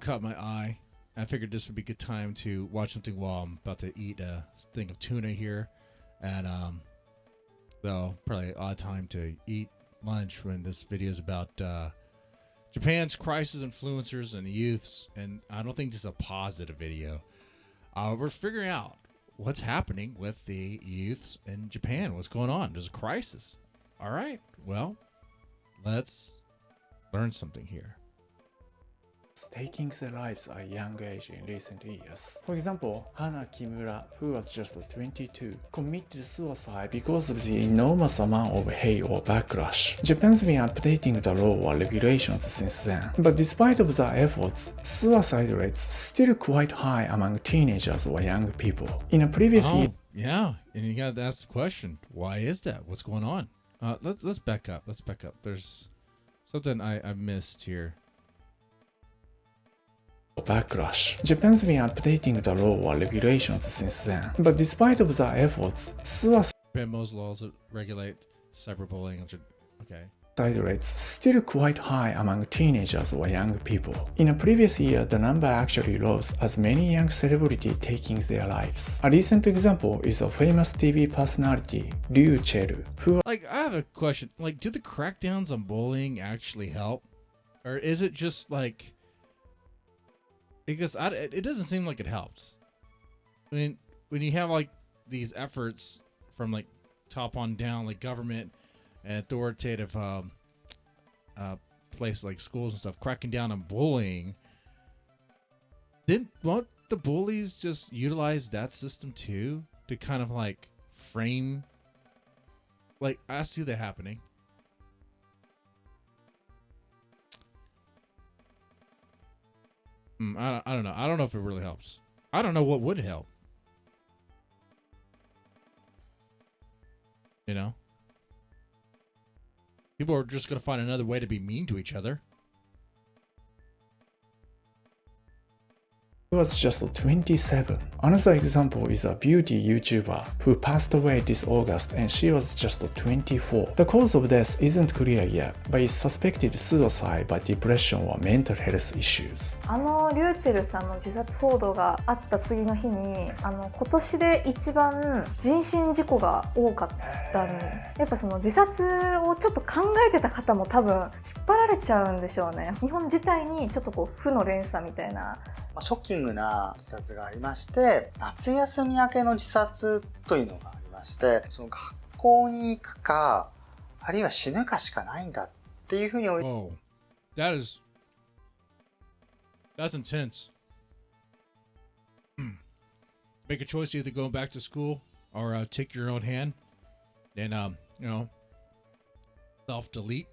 caught my eye. I figured this would be a good time to watch something while I'm about to eat a thing of tuna here. And, well, probably an odd time to eat lunch when this video is about Japan's crisis influencers and youths. And I don't think this is a positive video. We're figuring out what's happening with the youths in Japan. What's going on? There's a crisis. All right. Well, let's learn something here. Taking their lives at a young age in recent years. For example, Hana Kimura, who was just 22, committed suicide because of the enormous amount of hate or backlash. Japan's been updating the law or regulations since then, but despite of the efforts, suicide rates still quite high among teenagers or young people. In a previous year, yeah, and you got to ask the question: why is that? What's going on? Let's back up. Let's back up. There's something I missed here. Backlash. Japan's been updating the law or regulations since then, but despite of the efforts, suicide Japan's laws that regulate cyberbullying. Okay. rates still quite high among teenagers or young people. In a previous year, the number actually rose as many young celebrities taking their lives. A recent example is a famous TV personality, Ryu Cheru, who Like, I have a question. Like, do the crackdowns on bullying actually help, or is it just like? Because it doesn't seem like it helps. I mean, when you have like these efforts from like top on down, like government and authoritative places like schools and stuff, cracking down on bullying, won't the bullies just utilize that system too to kind of like frame? Like, I see that happening. I don't know. I don't know if it really helps. I don't know what would help. You know? People are just going to find another way to be mean to each other. was just 27. Another example is a beauty YouTuber who passed away this August and she was just 24. The cause of death isn't clear yet, but it's suspected suicide by depression or mental health issues. リューチェルさんの自殺報道があった次の日に今年で一番人身事故が多かったやっぱその自殺をちょっと考えてた方も多分引っ張られちゃうんでしょうね。日本自体にちょっとこう負の連鎖みたいなショッキングな自殺がありまして、夏休み明けの自殺というのがありまして、その学校に行くか、あるいは死ぬかしかないんだっていうふうに思い。Whoa. That's intense. Make a choice either going back to school or take your own hand and self-delete.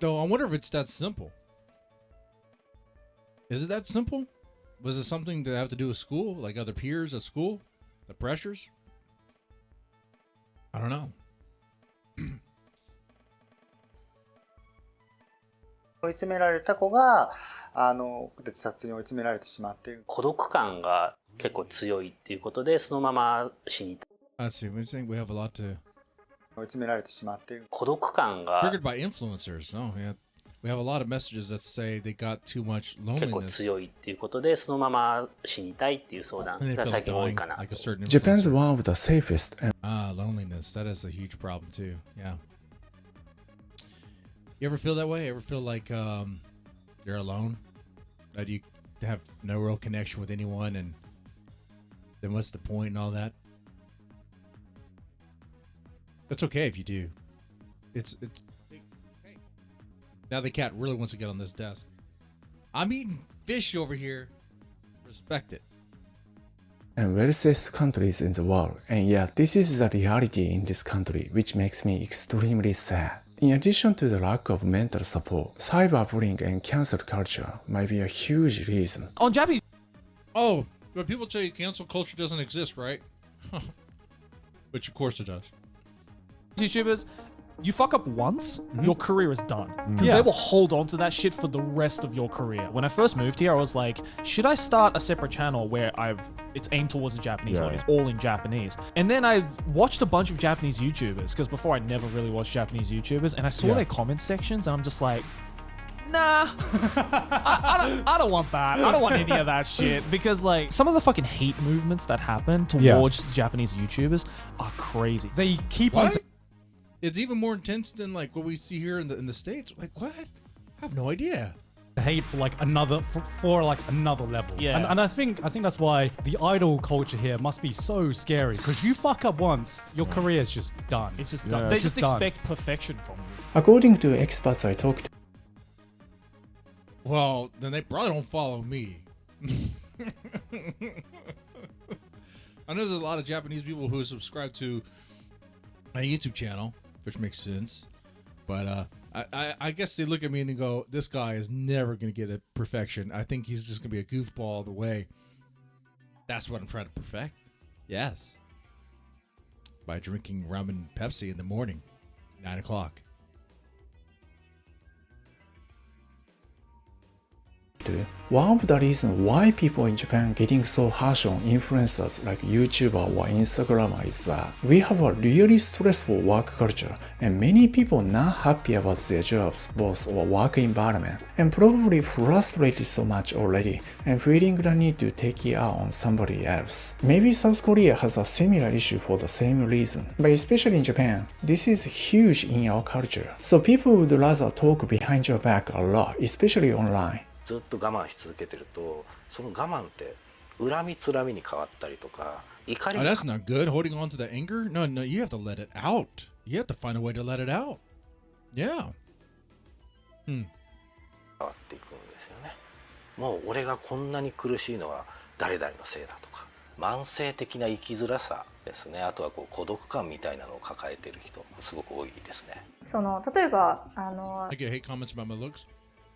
So I wonder if it's that simple. Is it that simple? Was it something to have to do with school, like other peers at school? The pressures? I don't know. 追い詰められた子が自殺に追い詰められてしまっている。孤独感が結構強いっていうことで、そのまま死にたい。I see. We think we have a lot to. 追い詰められてしまっている。孤独感が Triggered by influencers. No, yeah. We have a lot of messages that say they got too much 結構 loneliness. 強いっていうことで、そのまま死にたいっていう相談 And they が feel 最 like 近多い dying, かな。 like a certain Japan's influencer. one of the safest and Loneliness. That is a huge problem too. Yeah. You ever feel that way? Ever feel like you're alone? That you have no real connection with anyone, and then what's the point and all that? It's okay if you do. It's. Hey. Now the cat really wants to get on this desk. I'm eating fish over here. Respect it. wealthiest countries in the world, and yet this is the reality in this country, which makes me extremely sad. In addition to the lack of mental support, cyberbullying and cancel culture might be a huge reason. On Japanese Oh, but people tell you cancel culture doesn't exist, right? Which of course it does. YouTubers, you fuck up once, your career is done. Because they will hold on to that shit for the rest of your career. When I first moved here, I was like, should I start a separate channel where it's aimed towards the Japanese audience, all in Japanese? And then I watched a bunch of Japanese YouTubers, because before I never really watched Japanese YouTubers, and I saw their comment sections, and I'm just like, Nah, I don't want that. I don't want any of that shit because like some of the fucking hate movements that happen towards Japanese YouTubers are crazy. They keep on. What? It's even more intense than like what we see here in the States. Like what? I have no idea. Hate for like another for like another level. Yeah. And I think that's why the idol culture here must be so scary because you fuck up once, your career is just done. It's just Yeah, done. They it's just just done. expect perfection from you. According to experts I talked to, Well, then they probably don't follow me. I know there's a lot of Japanese people who subscribe to my YouTube channel, which makes sense. But I guess they look at me and they go, this guy is never going to get a perfection. I think he's just going to be a goofball all the way. That's what I'm trying to perfect. Yes. By drinking rum and Pepsi in the morning, 9 o'clock. one of the reasons why people in Japan getting so harsh on influencers like YouTuber or Instagrammer is that we have a really stressful work culture and many people not happy about their jobs, boss or work environment, and probably frustrated so much already and feeling the need to take it out on somebody else. Maybe South Korea has a similar issue for the same reason, but especially in Japan, this is huge in our culture. So people would rather talk behind your back a lot, especially online. ずっと我慢し続けてるとその我慢って恨みつらみに変わったりとか怒り Oh, に that's not good. Holding on to the anger? No, you have to let it out. You have to find a way to let it out. Yeah. 変わっていくんですよね。もう俺がこんなに苦しいのは誰々のせいだとか慢性的な生きづらさですね。あとはこう孤独感みたいなのを抱えている人すごく多いですね。その例えばI get hate comments about my looks.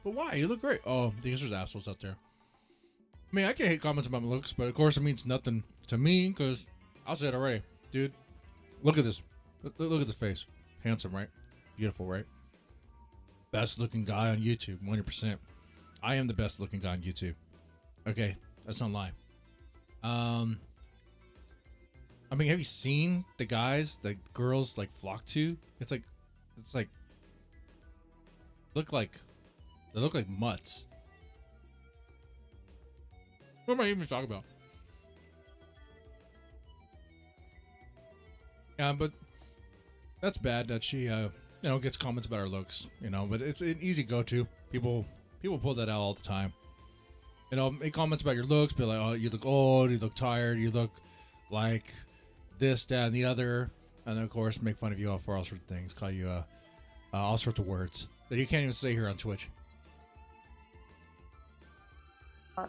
But why? You look great. Oh, these are assholes out there. I mean, I get hate comments about my looks, but of course it means nothing to me because I'll say it already. Dude, look at this. Look at this face. Handsome, right? Beautiful, right? Best looking guy on YouTube, 100%. I am the best looking guy on YouTube. Okay, that's not lying. I mean, have you seen the guys that girls like flock to? It's like they look like mutts. What am I even talking about? Yeah, but that's bad that she gets comments about her looks, but it's an easy go-to. People pull that out all the time. Make comments about your looks, be like, oh, you look old, you look tired, you look like this, that, and the other. And then, of course, make fun of you for all sorts of things, call you all sorts of words that you can't even say here on Twitch.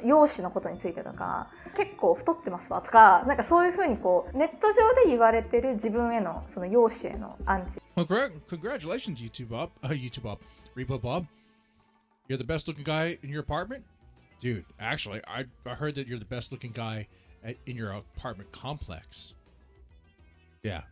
容姿のことについてとか結構太ってますわとかなんかそういう風にこうネット上で言われてる自分へのその容姿へのアンチ。Well, congratulations, YouTube Bob. Repo Bob. You're the best looking guy in your apartment? Dude, actually, I heard that you're the best looking guy in your apartment complex. Yeah.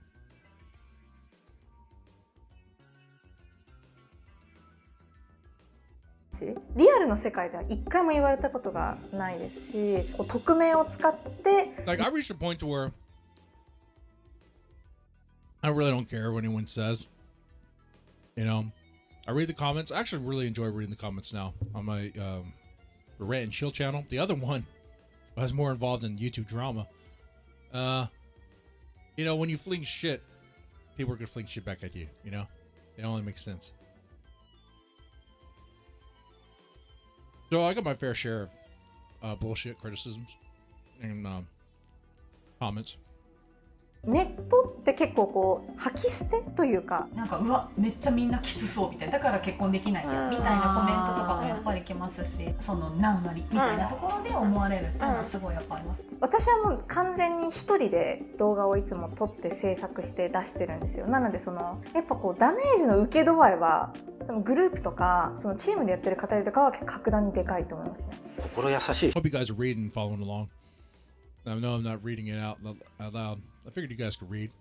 リアルの世界では一回も言われたことがないですし、こう匿名を使って Like, I reached a point to where I really don't care what anyone says. I read the comments. I actually really enjoy reading the comments now on my Rant and Chill channel. The other one was more involved in YouTube drama. When you fling shit, people are gonna fling shit back at you. It only makes sense. So I got my fair share of bullshit criticisms and comments. ネットって結構こう吐き捨てというかなんかうわめっちゃみんなきつそうみたいなだから結婚できないやみたいなコメントとかもやっぱり来ますしその何割みたいなところで思われるっていうのはすごいやっぱあります。私はもう完全に一人で動画をいつも撮って制作して出してるんですよ。なのでやっぱこうダメージの受け度合いはグループとかそのチームでやってる方よりとかは格段にでかいと思いますね。心優しい。 Hope you guys are reading and following along. I know I'm not reading it out loud. I figured you guys could read.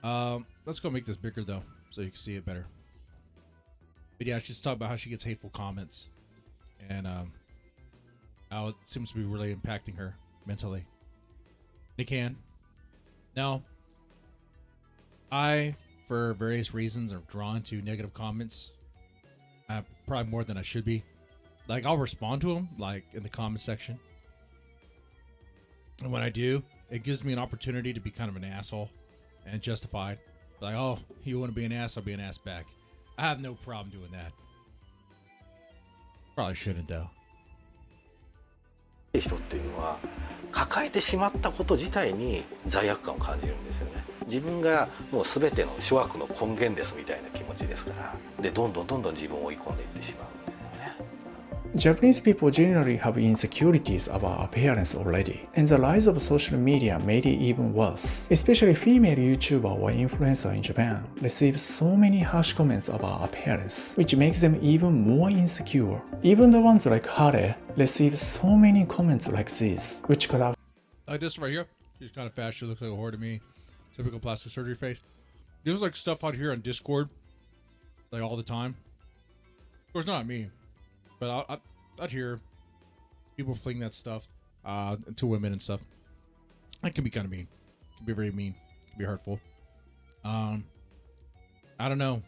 Let's go make this bigger though, so you can see it better. But yeah, she's talking about how she gets hateful comments, and how it seems to be really impacting her mentally. It can. Now, I, for various reasons, are drawn to negative comments. probably more than I should be. Like, I'll respond to them, like, in the comment section. And when I do, it gives me an opportunity to be kind of an asshole and justified. Like, oh, you want to be an ass, I'll be an ass back. I have no problem doing that. Probably shouldn't, though. 人っていうのは抱えてしまったこと自体に罪悪感を感じるんですよね。自分がもう全ての諸悪の根源ですみたいな気持ちですから、でどんどん自分を追い込んでいってしまうんですよね。Japanese people generally have insecurities about appearance already, and the rise of social media made it even worse. Especially female YouTuber or influencer in Japan receive so many harsh comments about appearance, which makes them even more insecure. Even the ones like Hare receive so many comments like these, which could have Like this right here. She's kind of fat. She looks like a whore to me. Typical plastic surgery face. There's like stuff out here on Discord, like all the time. Of course, not me, but I'd hear people fling that stuff to women and stuff. That can be kind of mean. It can be very mean. It can be hurtful. I don't know.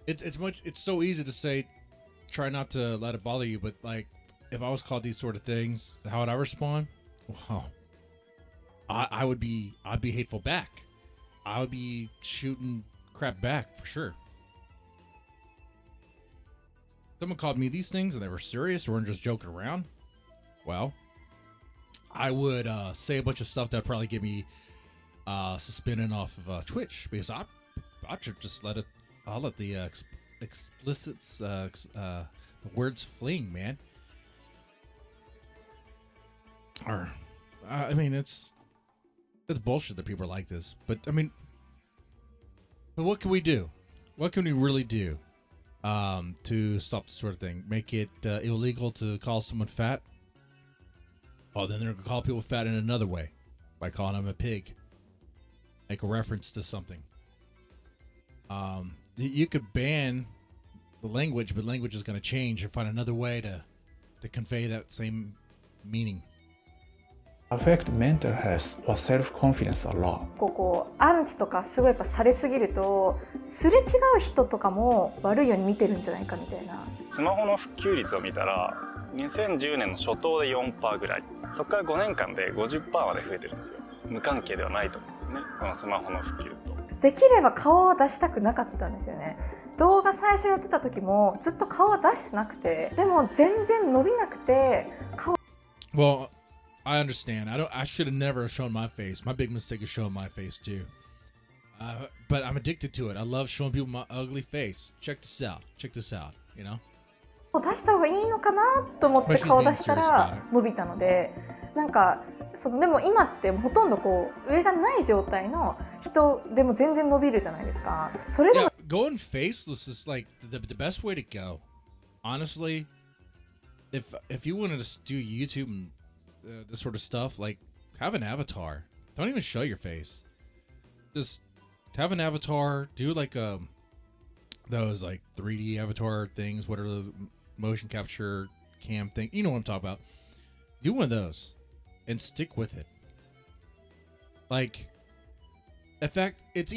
It's so easy to say, try not to let it bother you, but like, if I was called these sort of things, how would I respond? Wow. I'd be hateful back. I would be shooting crap back for sure. Someone called me these things and they were serious or weren't just joking around. Well, I would say a bunch of stuff that probably get me suspended off of Twitch, because I should just let it. I'll let the explicits, the words fling, man. Or, I mean, it's bullshit that people are like this. But I mean, but what can we do? What can we really do to stop this sort of thing? Make it illegal to call someone fat? Oh, then they're gonna call people fat in another way, by calling them a pig. Make a reference to something. You could ban the language, but language is going to change and find another way to convey that same meaning. affect mental health or self-confidence a lot. こうアンチとかすごいやっぱされすぎると、すれ違う人とかも悪いように見てるんじゃないかみたいな。スマホの普及率を見たら2010年の初頭で 4% ぐらい、そこから5年間で 50% まで増えてるんですよ。無関係ではないと思うんですね、このスマホの普及と。できれば顔を出したくなかったんですよね。動画最初やってた時もずっと顔は出してなくて、でも全然伸びなくて顔。Well, I understand. I should have never shown my face. My big mistake is showing my face too. But I'm addicted to it. I love showing people my ugly face. Check this out. Check this out. You know? 出した方がいいのかなと思って顔出したら伸びたので、なんかでも今ってほとんどこう上がない状態の人でも全然伸びるじゃないですか。それでも going faceless is like the best way to go. Honestly, if you wanted to do YouTube and this sort of stuff, like have an avatar. Don't even show your face. Just have an avatar. Do like those like 3D avatar things. What are those motion capture cam thing? You know what I'm talking about. Do one of those and stick with it. Like, in fact, it's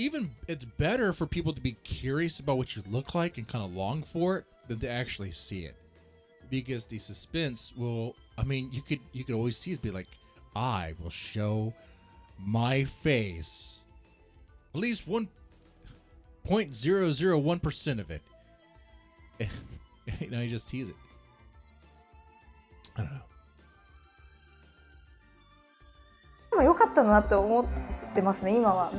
better for people to be curious about what you look like and kind of long for it than to actually see it, because the suspense will. I mean, you could always see it, be like, I will show my face, at least 1.001% of it. You know, you just tease it. I don't know. でも良かったなって思ってますね今は。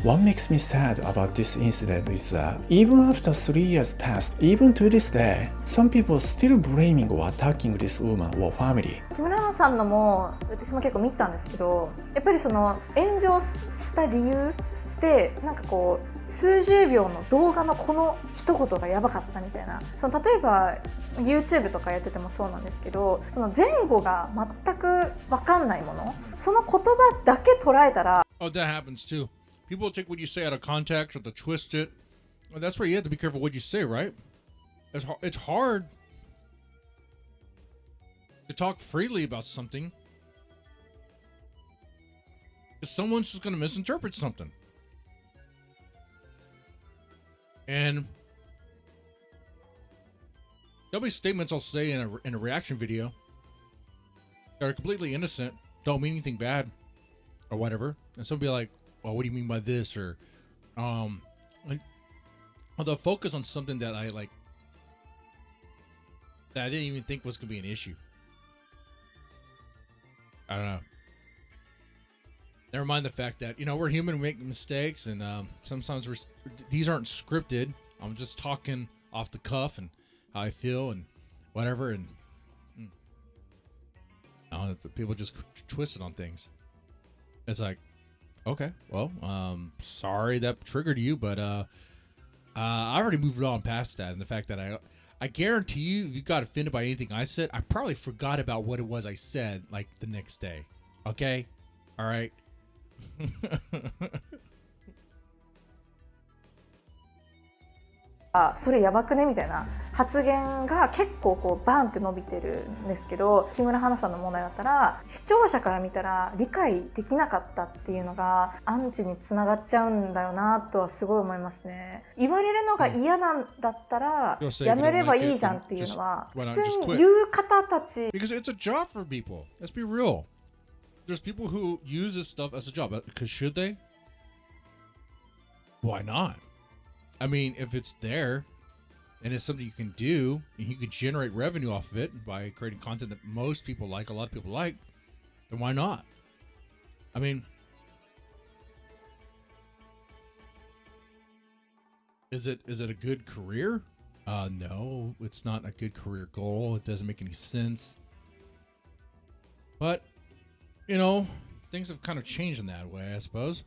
What makes me sad about this incident is that even after 3 years passed, even to this day, some people are still blaming or attacking this woman or family. 木村アナさんのも私も結構見てたんですけど、やっぱりその炎上した理由ってなんかこう数十秒の動画のこの一言がやばかったみたいな。その例えば YouTube とかやっててもそうなんですけど、その前後が全く分かんないもの、その言葉だけ捉えたら。Oh, that happens too. People take what you say out of context or to twist it. Well, that's where you have to be careful what you say, right? It's hard to talk freely about something if someone's just going to misinterpret something. And there'll be statements I'll say in a reaction video that are completely innocent, don't mean anything bad, or whatever, and somebody will be like, "Well, what do you mean by this?" Or, like, or they'll focus on something that I like that I didn't even think was gonna be an issue. I don't know. Never mind the fact that, we're human, we make mistakes, and sometimes these aren't scripted. I'm just talking off the cuff and how I feel and whatever, and people just twist it on things. It's like, okay, well, sorry that triggered you, but I already moved on past that, and the fact that I guarantee you, if you got offended by anything I said, I probably forgot about what it was I said, like, the next day. Okay? All right? それやばくねみたいな発言が結構こうバンって伸びてるんですけど、木村花さんの問題だったら視聴者から見たら理解できなかったっていうのがアンチにつながっちゃうんだよなとはすごい思いますね。言われるのが嫌なんだったらやめればいいじゃんっていうのは普通に言う方たち。Because it's a job for people. Let's be real. There's people who use this stuff as a job. Because should they? Why not? I mean, if it's there and it's something you can do and you can generate revenue off of it by creating content that most people like, a lot of people like, then why not? I mean, is it a good career? No, it's not a good career goal. It doesn't make any sense. But, things have kind of changed in that way, I suppose.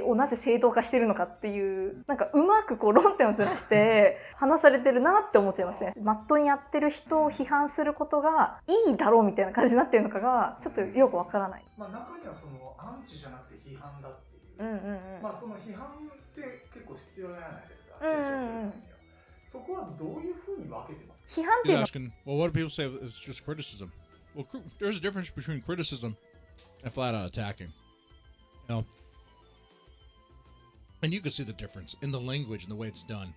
をなぜ正当化してるのかっていうなんかうまくこう論点をずらして話されてるなって思っちゃいますね。まっとうにやってる人を批判することがいいだろうみたいな感じになってるのかがちょっとよくわからない。まあ中にはそのアンチじゃなくて批判だっていう、まあその批判って結構必要じゃないですか。成長するためには。そこはどういうふうに分けてますか？批判っていうのは asking, well, what do people say it's just criticism? Well, there's a difference between criticism and flat out attacking. And you can see the difference in the language and the way it's done.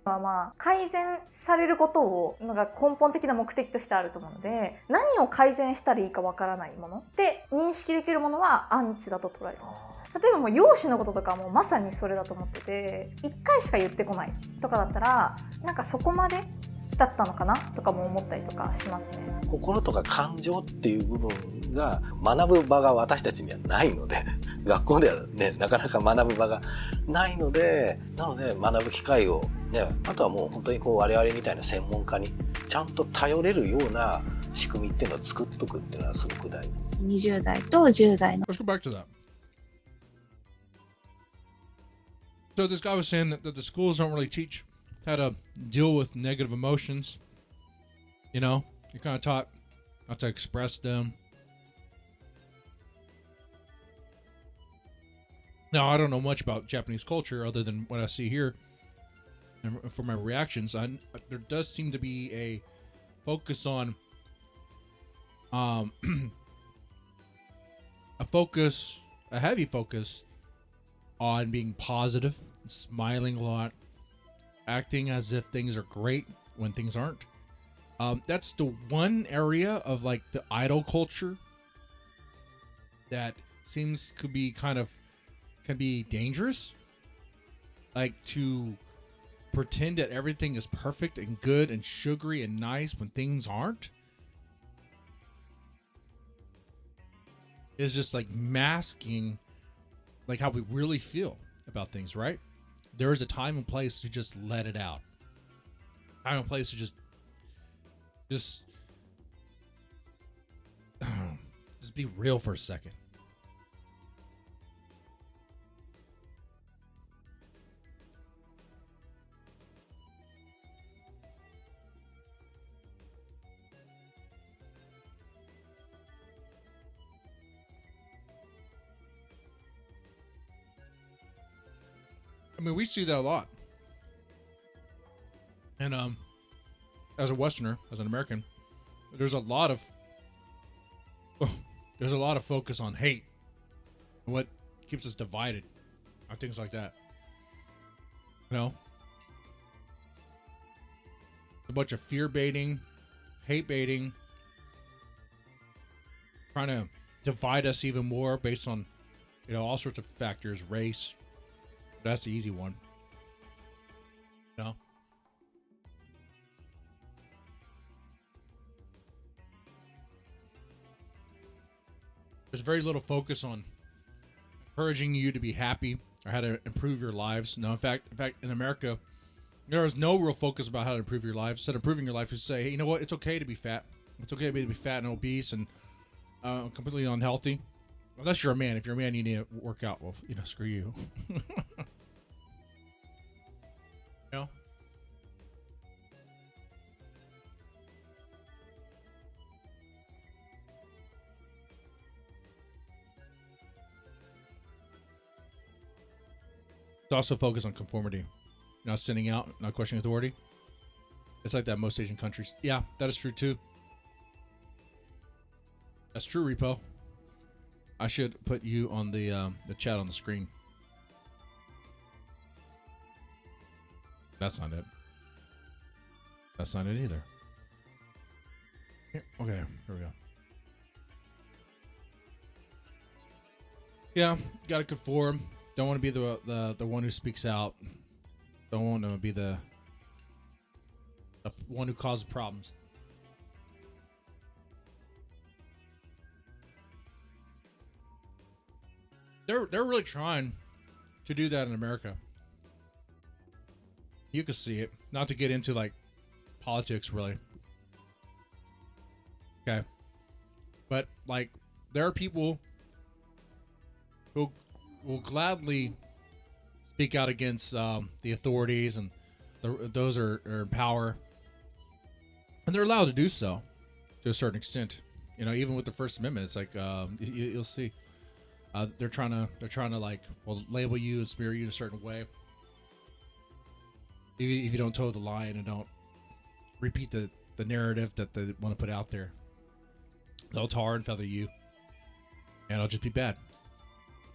まあ改善されることをなんか根本的な目的としてあると思うので、何を改善したらいいかわからないものって認識できるものはアンチだと捉えてます。例えばもう容姿のこととかもまさにそれだと思ってて、1回しか言ってこないとかだったらなんかそこまでだったのかなとかも思ったりとかしますね。心とか感情っていう部分が学ぶ場が私たちにはないので、学校ではねなかなか学ぶ場がないので、なので学ぶ機会をね、あとはもう本当にこう我々みたいな専門家にちゃんと頼れるような仕組みっていうのを作っとくっていうのはすごく大事。20代と10代の。Let's go back to that. So this guy was saying that the schools don't really teach how to deal with negative emotions. You're kind of taught how to express them. Now, I don't know much about Japanese culture other than what I see here. And for my reactions, there does seem to be a focus on a heavy focus on being positive, smiling a lot, acting as if things are great when things aren't. That's the one area of like the idol culture that seems to be can be dangerous. Like to pretend that everything is perfect and good and sugary and nice when things aren't. Is just like masking like how we really feel about things, right? There is a time and place to just let it out. Time and place to just be real for a second. I mean, we see that a lot. And as a Westerner, as an American, there's a lot of focus on hate and what keeps us divided. or things like that. You know, a bunch of fear baiting, hate baiting, trying to divide us even more based on, you know, all sorts of factors, race. That's the easy one. You know? There's very little focus on encouraging you to be happy or how to improve your lives. No, in fact, in America, there is no real focus about how to improve your life. Instead of improving your life, you say, hey, you know what? It's okay to be fat. It's okay to be fat and obese and completely unhealthy. Unless you're a man. If you're a man, you need to work out. Well, you know, screw you. You know? It's also focused on conformity. Not sending out, not questioning authority. It's like that in most Asian countries. Yeah, that is true too. That's true, Repo. I should put you on the chat on the screen. That's not it. That's not it either. Here, okay, here we go. Yeah, gotta conform. Don't want to be the one who speaks out. Don't want to be the one who causes problems. They're really trying to do that in America. You can see it. Not to get into like politics, really. Okay, but like there are people who will gladly speak out against the authorities and those are in power, and they're allowed to do so to a certain extent. You know, even with the First Amendment, it's like you'll see they're trying to like, well, label you and smear you in a certain way if you don't toe the line and don't repeat the narrative that they want to put out there. They'll tar and feather you, and it'll just be bad.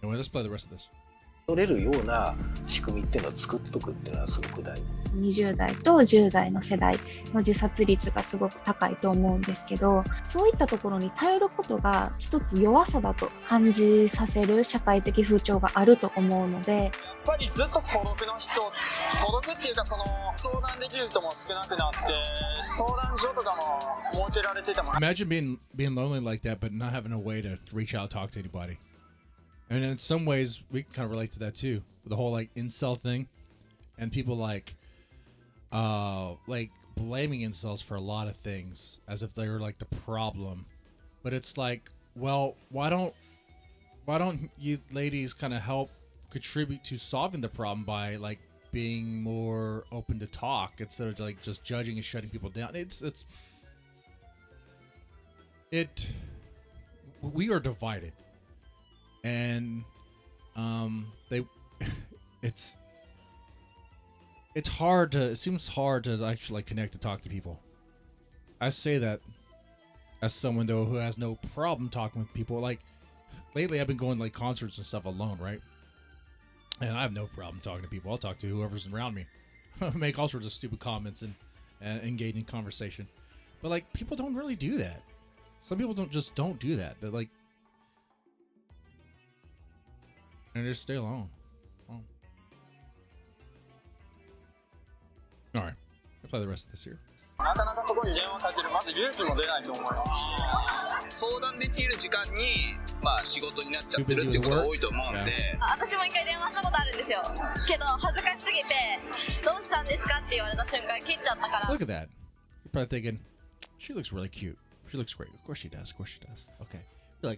Anyway, let's play the rest of this. 取れるような仕組みっていうのを作っとくっていうのはすごく大事。20代と10代の世代の自殺率がすごく高いと思うんですけど、そういったところに頼ることが一つ弱さだと感じさせる社会的風潮があると思うので、やっぱりずっと孤独の人、孤独っていうかその相談できる人も少なくなって相談所とかも設けられてても。Imagine being lonely like that, but not having a way to reach out, talk to anybody. And in some ways, we can kind of relate to that too. The whole like incel thing, and people like blaming incels for a lot of things as if they were like the problem. But it's like, well, why don't you ladies kind of help contribute to solving the problem by like being more open to talk instead of like just judging and shutting people down? We are divided. And it seems hard to actually like connect and talk to people. I say that as someone though who has no problem talking with people. Like lately I've been going like concerts and stuff alone, right? And I have no problem talking to people. I'll talk to whoever's around me. Make all sorts of stupid comments and engage in conversation. But like people don't really do that. Some people don't do that. They're like, and just stay alone. Oh. All right, I'll play the rest of this here. なかなかそこに電話かけるまず勇気も出ないと思いますし、相談できる時間にまあ仕事になっちゃってるっていうことが多いと思うんで、私も一回電話したことあるんですよ。けど恥ずかしすぎてどうしたんですかって言われた瞬間切っちゃったから。Look at that. You're probably thinking, she looks really cute. She looks great. Of course she does. Of course she does. Okay. You're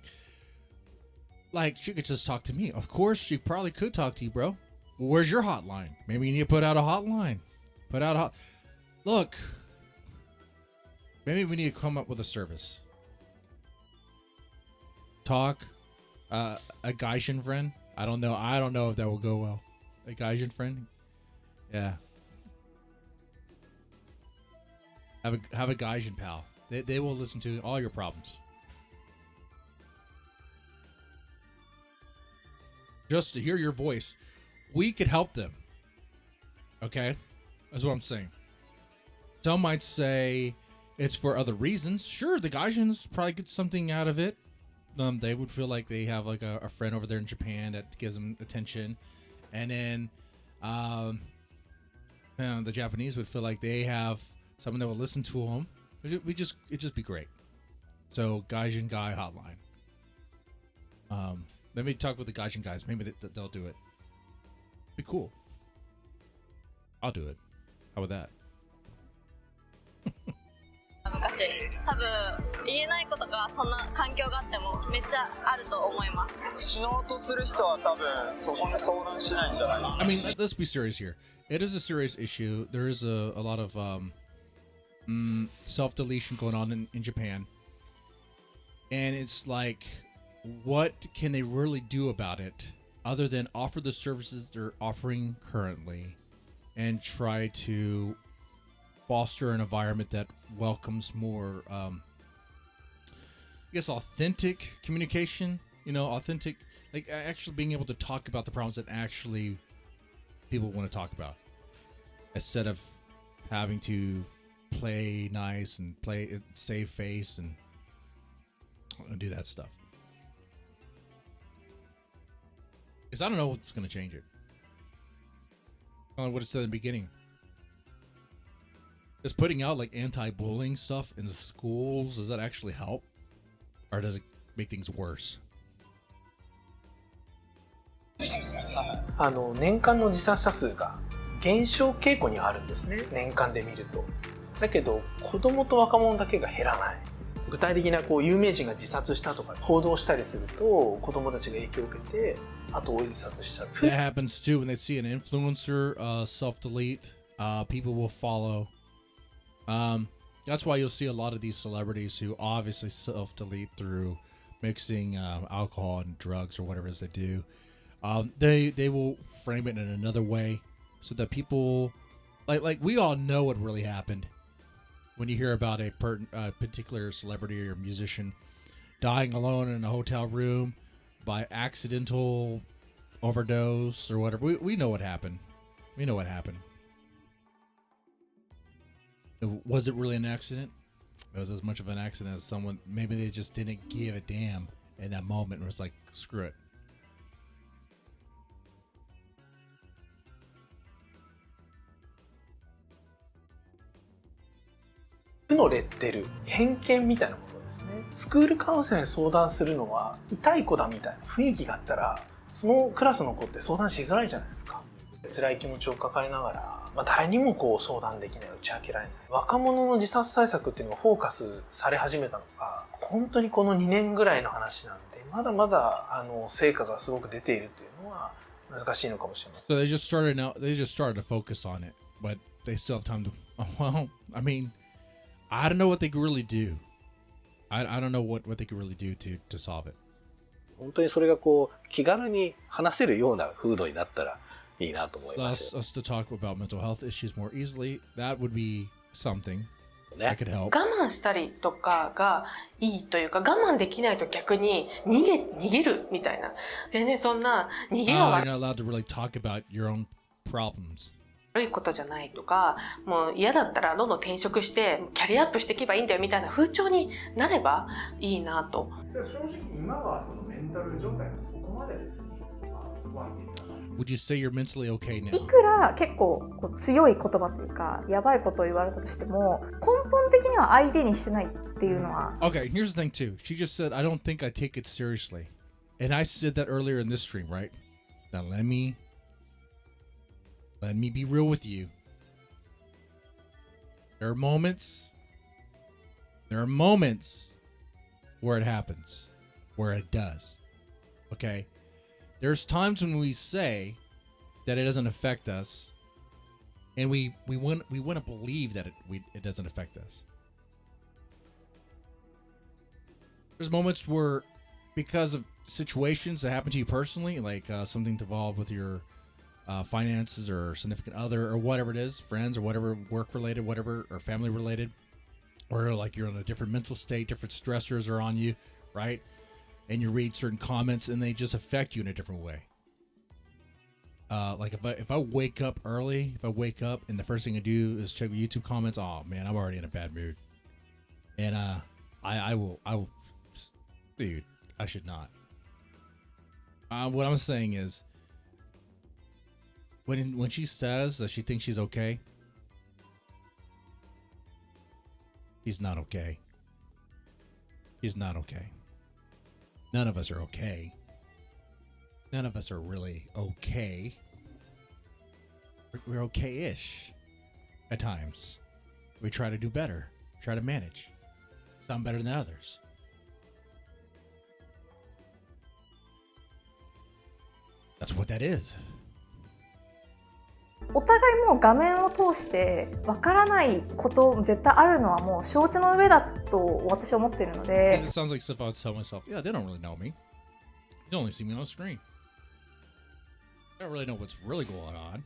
like she could just talk to me. Of course she probably could talk to you, bro. Well, where's your hotline? Maybe you need to put out a hotline. Look. Maybe we need to come up with a service. Talk. A Gaijin friend. I don't know if that will go well. A Gaijin friend. Yeah. Have a Gaijin pal. They will listen to all your problems. Just to hear your voice we could help them. Okay? That's what I'm saying. Some might say it's for other reasons. Sure, the Gaijins probably get something out of it. They would feel like they have like a friend over there in Japan that gives them attention. And then the Japanese would feel like they have someone that will listen to them. It'd just be great. So, Gaijin Guy Hotline. Let me talk with the Gaijin guys. Maybe they'll do it. Be cool. I'll do it. How about that? 昔多分言えないことがそんな環境があってもめっちゃあると思います。死のうとする人は多分そこに相談しないんじゃないですか。I mean, let's be serious here. It is a serious issue. There is a lot of self-deletion going on in Japan. And it's like, what can they really do about it other than offer the services they're offering currently and try to foster an environment that welcomes more, I guess, authentic communication, authentic, like actually being able to talk about the problems that actually people want to talk about instead of having to play nice and save face and do that stuff. Because I don't know what's going to change it. I don't know what it said in the beginning. Is putting out like anti-bullying stuff in the schools, does that actually help? Or does it make things worse? 年間の自殺者数が減少傾向にあるんですね、年間で見ると。だけど子供と若者だけが減らない。具体的な有名人が自殺したとか報道したりすると子供たちが影響を受けて後追い自殺しちゃう。 That happens too when they see an influencer self-delete. People will follow. That's why you'll see a lot of these celebrities who obviously self-delete through mixing alcohol and drugs or whatever it is they do. They will frame it in another way so that people like we all know what really happened when you hear about a particular celebrity or musician dying alone in a hotel room by accidental overdose or whatever. We know what happened. We know what happened. Was it really an accident? It was as much of an accident as someone, maybe they just didn't give a damn in that moment and was like, screw it. 負のレッテル、偏見みたいなものですね。スクールカウンセラーに相談するのは痛い子だみたいな雰囲気があったらそのクラスの子って相談しづらいじゃないですか。辛い気持ちを抱えながら、誰にも相談できない、打ち明けられない。若者の自殺対策っていうのがフォーカスされ始めたのが本当にこの2年ぐらいの話なんで、まだまだ成果がすごく出ているというのは難しいのかもしれません。 So they just started to focus on it, but they still have time to. Well, I mean, I don't know what they could really do. I don't know what they could really do to solve it. 本当にそれが気軽に話せるような風土になったらいいなと思います。 Us to talk about mental health issues more easily. That would be something that could help. 我慢したりとかがいいというか、我慢できないと逆に逃げるみたいな。全然そんな逃げは You're not allowed to really talk about your own problems. 悪いことじゃないとか、もう嫌だったらどんどん転職してキャリアアップしていけばいいんだよみたいな風潮になればいいなと。正直今はそのメンタル状態がそこまで別に不安定だな。Would you say you're mentally okay now? いくら結構強い言葉というかやばいことを言われたとしても根本的には相手にしてないっていうのは。Okay, here's the thing too. She just said, I don't think I take it seriously. And I said that earlier in this stream, right? Now let me be real with you. There are moments where it happens, where it does. Okay? There's times when we say that it doesn't affect us, and we want to believe that it doesn't affect us. There's moments where, because of situations that happen to you personally, like something involved with your finances or significant other or whatever it is, friends or whatever, work related, whatever, or family related, or like you're in a different mental state, different stressors are on you, right? And you read certain comments and they just affect you in a different way. like if I wake up early, if I wake up and the first thing I do is check the YouTube comments, oh man, I'm already in a bad mood. And I will, dude, I should not. What I'm saying is, when she says that she thinks she's okay, he's not okay. He's not okay. None of us are okay. None of us are really okay. We're okay-ish at times. We try to do better, try to manage. Some better than others. That's what that is. お互いもう画面を通してわからないこと絶対あるのはもう承知の上だと私は思っているので。 It sounds like stuff I would tell myself. Yeah, they don't really know me. They only see me on the screen. They don't really know what's really going on.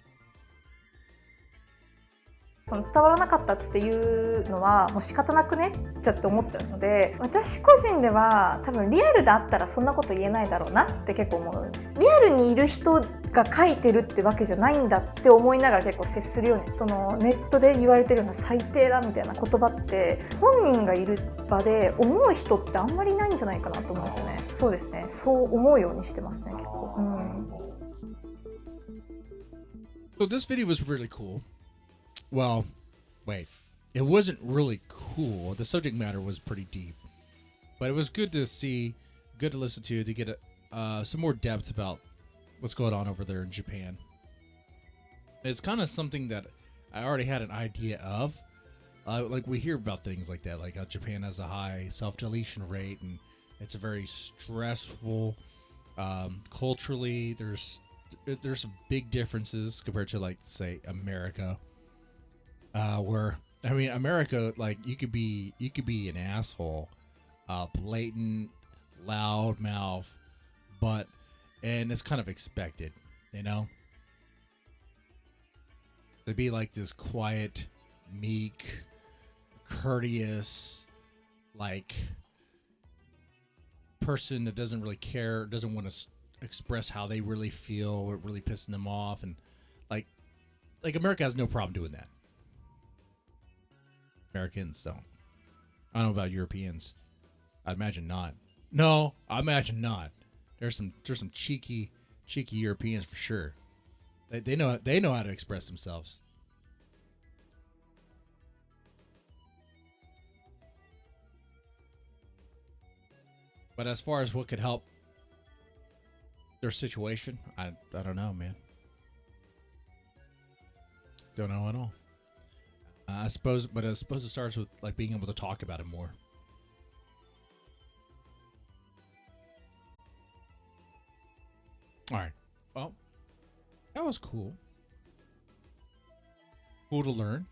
その伝わらなかったっていうのはもう仕方なくねっちゃって思ってるので、私個人では多分リアルであったらそんなこと言えないだろうなって結構思うんです。リアルにいる人が書いてるってわけじゃないんだって思いながら結構接するように、そのネットで言われてるような最低だみたいな言葉って本人がいる場で思う人ってあんまりいないんじゃないかなと思うんですよね。そうですね、そう思うようにしてますね結構。So this video was really cool. Well, wait. It wasn't really cool. The subject matter was pretty deep. But it was good to see, good to listen to get some more depth about what's going on over there in Japan. It's kind of something that I already had an idea of. Like we hear about things like that, like how Japan has a high self-deletion rate and it's a very stressful, culturally, there's some big differences compared to, like, say, America. Where, I mean, America, like, you could be an asshole, blatant, loud mouth, and it's kind of expected, you know? To be like this quiet, meek, courteous, like, person that doesn't really care, doesn't want to express how they really feel, what really pissing them off, and like America has no problem doing that. Americans don't. I don't know about Europeans. I'd imagine not. No, I imagine not. There's some cheeky Europeans for sure. They know how to express themselves. But as far as what could help their situation, I don't know, man. Don't know at all. I suppose it starts with, like, being able to talk about it more. All right. Well, that was cool. Cool to learn.